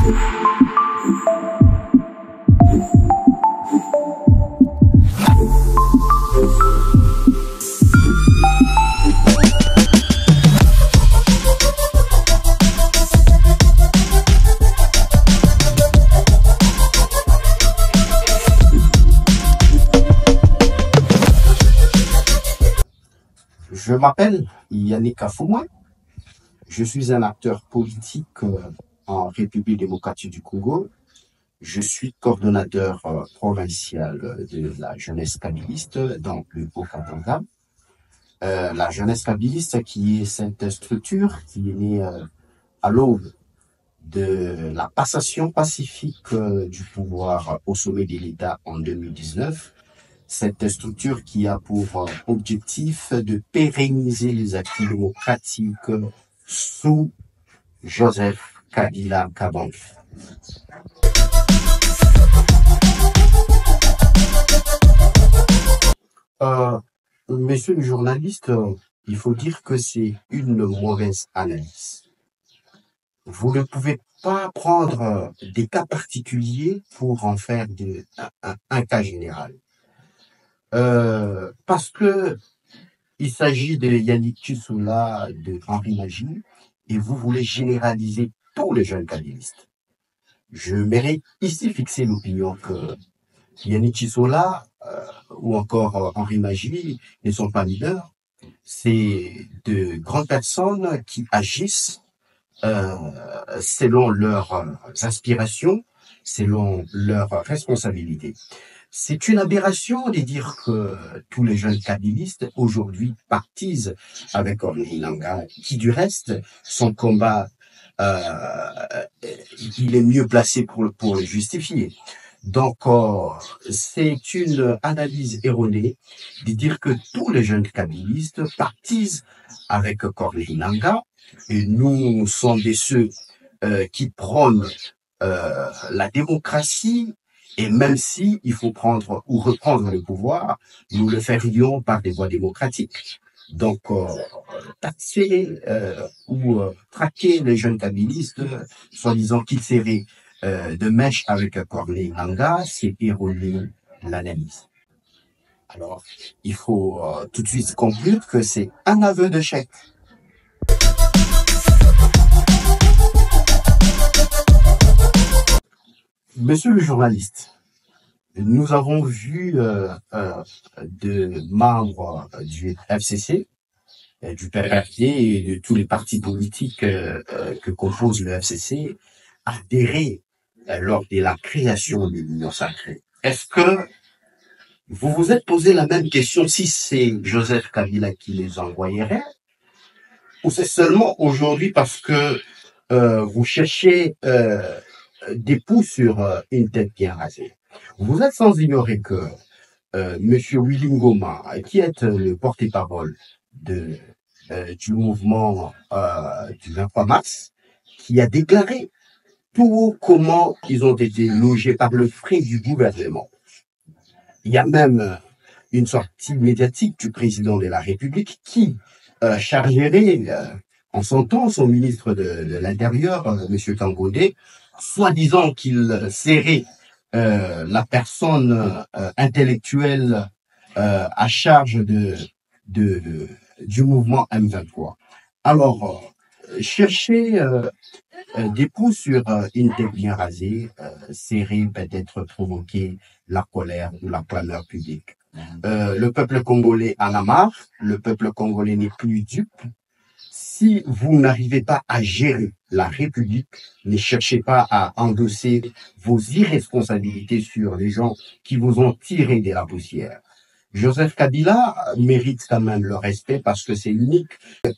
Je m'appelle Yannick Afoumoua. Je suis un acteur politique en République démocratique du Congo. Je suis coordonnateur provincial de la jeunesse kabiliste dans le Haut-Katanga. La jeunesse kabiliste qui est cette structure qui est née à l'aube de la passation pacifique du pouvoir au sommet de l'État en 2019. Cette structure qui a pour objectif de pérenniser les acquis démocratiques sous Joseph Kabila Kabange. Monsieur le journaliste, il faut dire que c'est une mauvaise analyse. Vous ne pouvez pas prendre des cas particuliers pour en faire un cas général. Parce que il s'agit de Yannick Tshissoula, de Henri Magie, et vous voulez généraliser tous les jeunes kabilistes. Je mérite ici fixer l'opinion que Yannick Tshissoula ou encore Henri Magie ne sont pas mineurs. C'est de grandes personnes qui agissent selon leurs aspirations, selon leurs responsabilités. C'est une aberration de dire que tous les jeunes kabilistes aujourd'hui partisent avec Corneille Nangaa, qui du reste, son combat, il est mieux placé pour le justifier. Donc, c'est une analyse erronée de dire que tous les jeunes kabilistes partisent avec Corneille Nangaa, et nous sommes de ceux qui prônent la démocratie. Et même si il faut prendre ou reprendre le pouvoir, nous le ferions par des voies démocratiques. Donc, taxer ou traquer les jeunes kabilistes, soi-disant qu'ils seraient de mèche avec Corneille Nangaa, c'est erroner l'analyse. Alors, il faut tout de suite conclure que c'est un aveu d'échec. Monsieur le journaliste, nous avons vu de membres du FCC, du PRD et de tous les partis politiques que compose le FCC adhérer lors de la création de l'Union sacrée. Est-ce que vous vous êtes posé la même question si c'est Joseph Kabila qui les envoyerait, ou c'est seulement aujourd'hui parce que vous cherchez des poux sur une tête bien rasée? Vous êtes sans ignorer que Monsieur Willy Ngoma, qui est le porte-parole du mouvement du 23 mars, qui a déclaré tout comment ils ont été logés par le frais du gouvernement. Il y a même une sortie médiatique du président de la République qui chargerait en son temps son ministre de l'Intérieur, M. Kangondé, soi-disant qu'il serait la personne intellectuelle à charge du mouvement M23. Alors, chercher des coups sur une tête bien rasée serait peut-être provoquer la colère ou la clameur publique. Le peuple congolais en a marre, le peuple congolais n'est plus dupe. Si vous n'arrivez pas à gérer la République, ne cherchez pas à endosser vos irresponsabilités sur les gens qui vous ont tiré de la poussière. Joseph Kabila mérite quand même le respect parce que c'est l'unique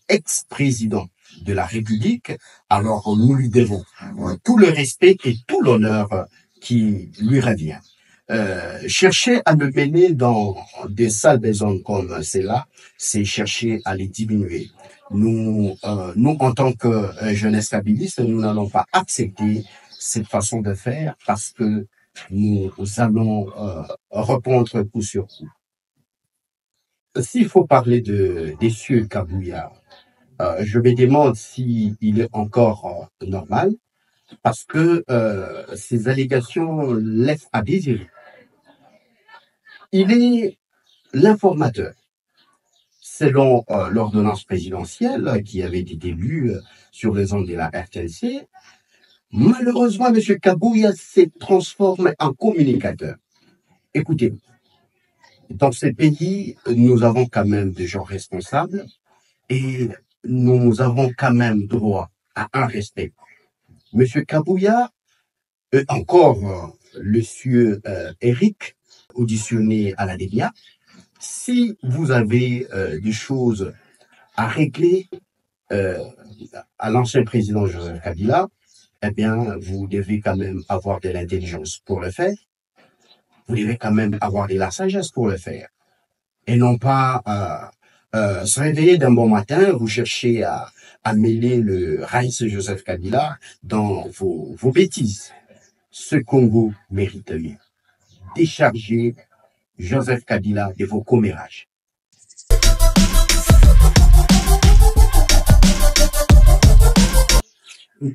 ex-président de la République. Alors nous lui devons tout le respect et tout l'honneur qui lui revient. Chercher à le mener dans des sales besognes comme celle-là, c'est chercher à les diminuer. Nous, en tant que jeunesse kabiliste, nous n'allons pas accepter cette façon de faire parce que nous allons répondre coup sur coup. S'il faut parler des cieux Kabouya, je me demande s'il est encore normal parce que ces allégations laissent à désirer. Il est l'informateur. Selon l'ordonnance présidentielle qui avait été lue sur les ondes de la RTLC, malheureusement, M. Kabouya s'est transformé en communicateur. Écoutez, dans ces pays, nous avons quand même des gens responsables et nous avons quand même droit à un respect. M. Kabouya, encore le sieur Eric, auditionné à la DENIA, si vous avez des choses à régler à l'ancien président Joseph Kabila, eh bien, vous devez quand même avoir de l'intelligence pour le faire. Vous devez quand même avoir de la sagesse pour le faire. Et non pas se réveiller d'un bon matin, vous cherchez à mêler le Raïs Joseph Kabila dans vos bêtises. Ce Congo mérite mieux. Déchargez Joseph Kabila de vos commérages.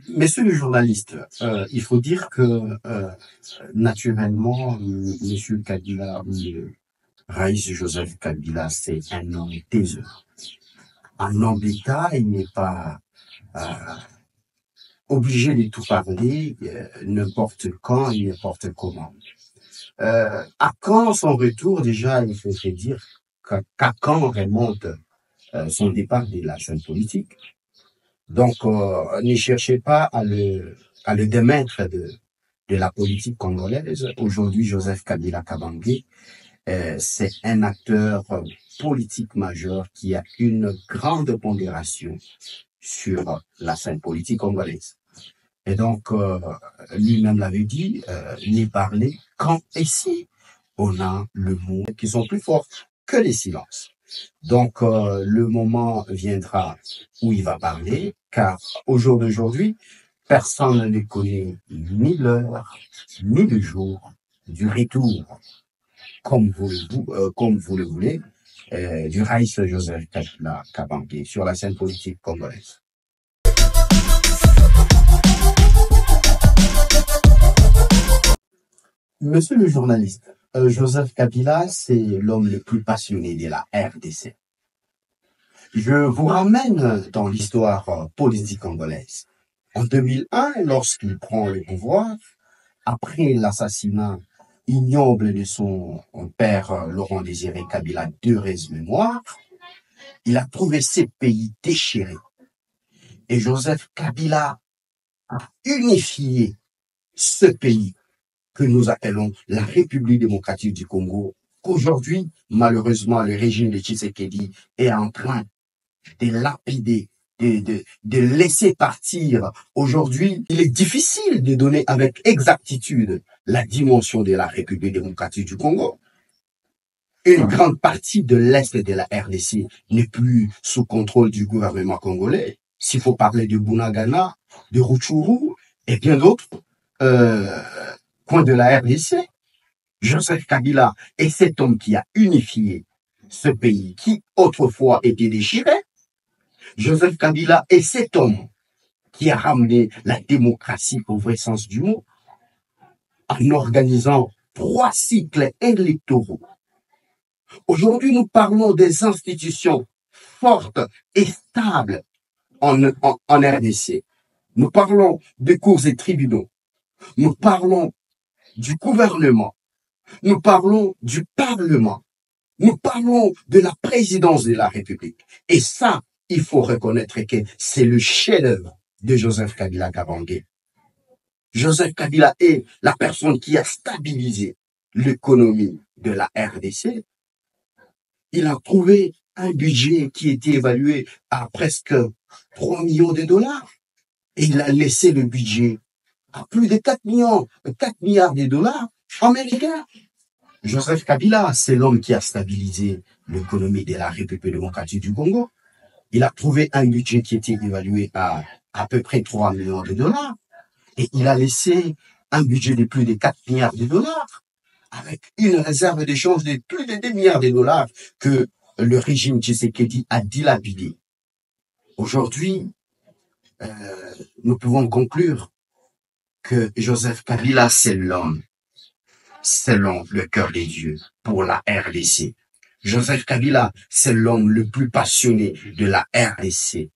Messieurs les journalistes, il faut dire que naturellement, Monsieur Kabila, Raïs Joseph Kabila, c'est un homme taiseux. Un homme d'État, il n'est pas obligé de tout parler n'importe quand et n'importe comment. À quand son retour, déjà, il faudrait dire qu'à quand remonte son départ de la scène politique. Donc, ne cherchez pas à le démettre de la politique congolaise. Aujourd'hui, Joseph Kabila Kabange, c'est un acteur politique majeur qui a une grande pondération sur la scène politique congolaise. Et donc, lui-même l'avait dit, les parler quand et si on a le mot qui sont plus forts que les silences. Donc, le moment viendra où il va parler, car au jour d'aujourd'hui, personne ne connaît ni l'heure, ni le jour du retour, comme vous le voulez, du Raïs Joseph Kabila Kabange sur la scène politique congolaise. Monsieur le journaliste, Joseph Kabila, c'est l'homme le plus passionné de la RDC. Je vous ramène dans l'histoire politique congolaise. En 2001, lorsqu'il prend le pouvoir, après l'assassinat ignoble de son père Laurent Désiré Kabila, d'heureuse mémoire, il a trouvé ces pays déchirés. Et Joseph Kabila a unifié ce pays que nous appelons la République démocratique du Congo, qu'aujourd'hui, malheureusement, le régime de Tshisekedi est en train de lapider, de laisser partir. Aujourd'hui, il est difficile de donner avec exactitude la dimension de la République démocratique du Congo. Une grande partie de l'Est de la RDC n'est plus sous contrôle du gouvernement congolais. S'il faut parler de Bunagana, de Rutshuru et bien d'autres coins de la RDC, Joseph Kabila est cet homme qui a unifié ce pays qui autrefois était déchiré. Joseph Kabila est cet homme qui a ramené la démocratie au vrai sens du mot en organisant 3 cycles électoraux. Aujourd'hui, nous parlons des institutions fortes et stables en RDC. Nous parlons des cours et tribunaux. Nous parlons du gouvernement. Nous parlons du Parlement. Nous parlons de la présidence de la République. Et ça, il faut reconnaître que c'est le chef-d'œuvre de Joseph Kabila Kabange. Joseph Kabila est la personne qui a stabilisé l'économie de la RDC. Il a trouvé un budget qui était évalué à presque 3 millions de dollars. Et il a laissé le budget à plus de 4 milliards de dollars américains. Joseph Kabila, c'est l'homme qui a stabilisé l'économie de la République démocratique du Congo. Il a trouvé un budget qui était évalué à peu près 3 millions de dollars. Et il a laissé un budget de plus de 4 milliards de dollars, avec une réserve d'échange de plus de 2 milliards de dollars que le régime Tshisekedi a dilapidé. Aujourd'hui, nous pouvons conclure que Joseph Kabila, c'est l'homme selon le cœur des dieux pour la RDC. Joseph Kabila, c'est l'homme le plus passionné de la RDC.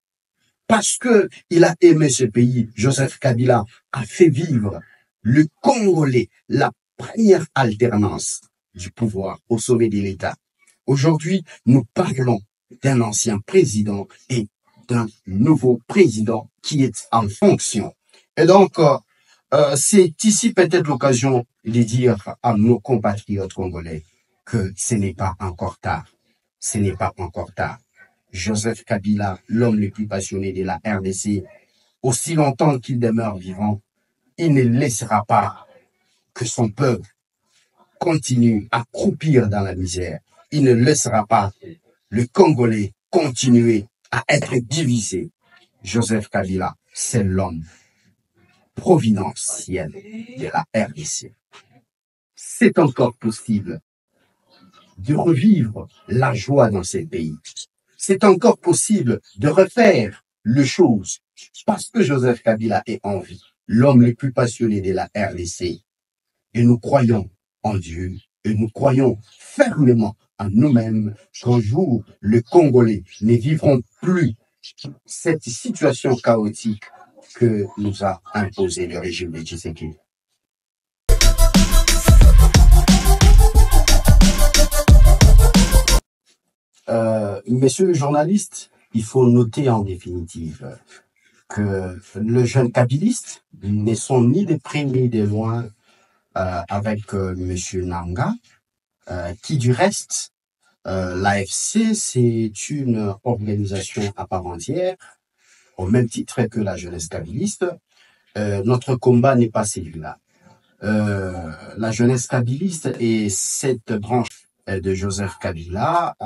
Parce que il a aimé ce pays, Joseph Kabila a fait vivre le Congolais, la première alternance du pouvoir au sommet de l'État. Aujourd'hui, nous parlons d'un ancien président et d'un nouveau président qui est en fonction. Et donc, c'est ici peut-être l'occasion de dire à nos compatriotes congolais que ce n'est pas encore tard. Ce n'est pas encore tard. Joseph Kabila, l'homme le plus passionné de la RDC, aussi longtemps qu'il demeure vivant, il ne laissera pas que son peuple continue à croupir dans la misère. Il ne laissera pas le Congolais continuer à être divisé. Joseph Kabila, c'est l'homme providentiel de la RDC. C'est encore possible de revivre la joie dans ces pays. C'est encore possible de refaire les choses parce que Joseph Kabila est en vie, l'homme le plus passionné de la RDC. Et nous croyons en Dieu et nous croyons fermement en nous-mêmes qu'un jour, les Congolais ne vivront plus cette situation chaotique que nous a imposé le régime de Tshisekedi. Messieurs les journalistes, il faut noter en définitive que le jeune kabiliste ne sont ni de près ni de loin avec Monsieur Nanga, qui du reste, l'AFC, c'est une organisation à part entière, au même titre que la jeunesse kabiliste. Notre combat n'est pas celui-là. La jeunesse kabiliste est cette branche de Joseph Kabila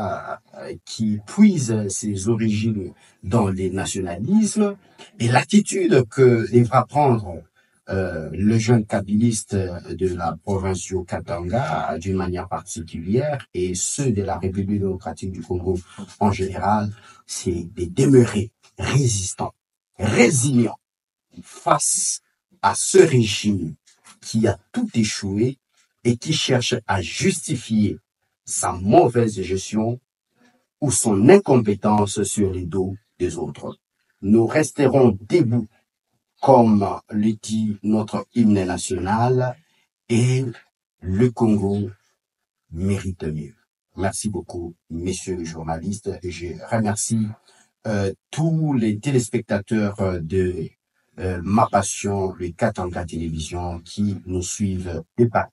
qui puise ses origines dans les nationalismes et l'attitude que devra prendre le jeune kabiliste de la province du Katanga d'une manière particulière et ceux de la République démocratique du Congo en général, c'est de demeurer résistants, résilients face à ce régime qui a tout échoué et qui cherche à justifier sa mauvaise gestion ou son incompétence sur les dos des autres. Nous resterons debout, comme le dit notre hymne national, et le Congo mérite mieux. Merci beaucoup, messieurs les journalistes. Je remercie tous les téléspectateurs de Ma Passion, le Katanga Télévision, qui nous suivent de Pâques.